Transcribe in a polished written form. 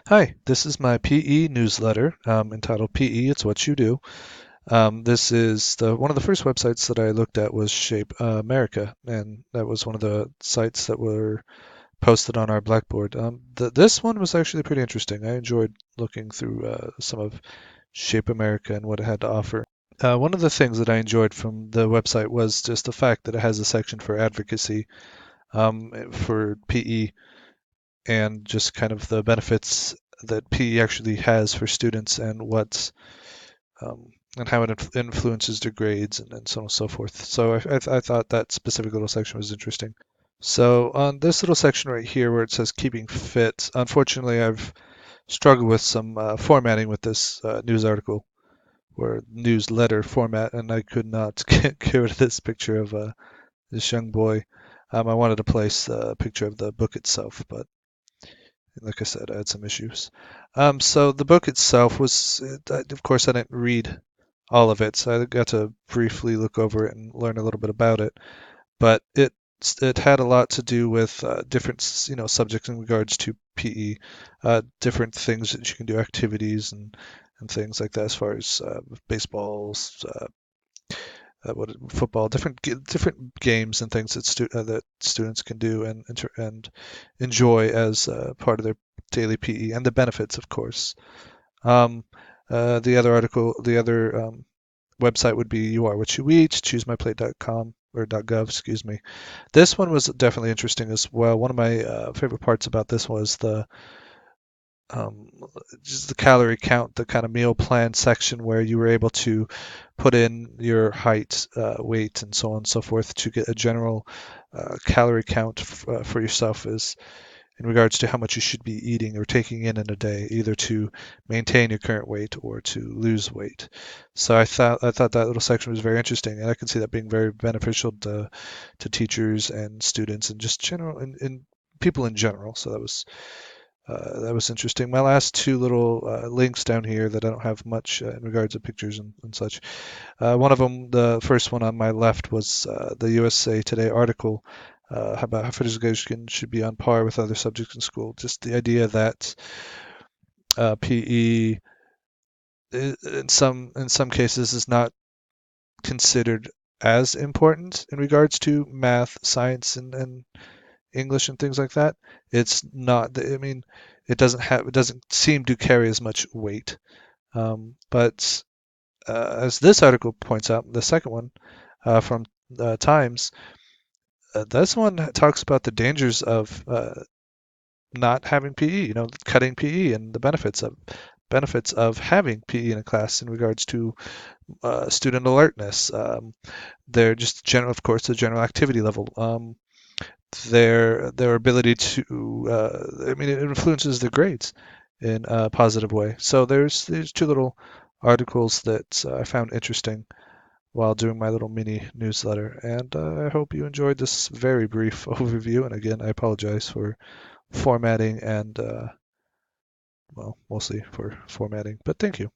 Hi, this is my PE newsletter entitled PE, It's What You Do. This is one of the first websites that I looked at was Shape America, and that was one of the sites that were posted on our Blackboard. This one was actually pretty interesting. I enjoyed looking through some of Shape America and what it had to offer. One of the things that I enjoyed from the website was just the fact that it has a section for advocacy for PE and just kind of the benefits that PE actually has for students and um, and how it influences their grades and so on and so forth. So I thought that specific little section was interesting. So on this little section right here where it says keeping fit, unfortunately I've struggled with some formatting with this news article or newsletter format, and I could not get rid of this picture of this young boy. I wanted to place a picture of the book itself, but like I said, I had some issues. So the book itself was, of course, I didn't read all of it, so I got to briefly look over it and learn a little bit about it. But it had a lot to do with different, subjects in regards to PE, different things that you can do, activities and things like that, as far as baseballs, what football, different games and things that that students can do and enjoy as part of their daily PE, and the benefits, of course. Um, the other website would be You Are What You Eat, choosemyplate.com or .gov, excuse me. This one was definitely interesting as well. One of my favorite parts about this was um, just the calorie count, the kind of meal plan section where you were able to put in your height, weight, and so on and so forth to get a general calorie count for yourself is in regards to how much you should be eating or taking in a day, either to maintain your current weight or to lose weight. So I thought that little section was very interesting, and I can see that being very beneficial to teachers and students and just general and people in general. So that was interesting. My last two little links down here that I don't have much in regards to pictures and such. One of them, the first one on my left, was the USA Today article about how physical education should be on par with other subjects in school. Just the idea that PE, in some cases, is not considered as important in regards to math, science, and English and things like that. It's not. I mean, it doesn't seem to carry as much weight. But as this article points out, the second one from Times, this one talks about the dangers of not having PE. Cutting PE and the benefits of having PE in a class in regards to student alertness. Their just general, of course, the general activity level. Their ability to, I mean, it influences their grades in a positive way. So there's two little articles that I found interesting while doing my little mini newsletter, and I hope you enjoyed this very brief overview. And again, I apologize for formatting and, well, mostly for formatting, but thank you.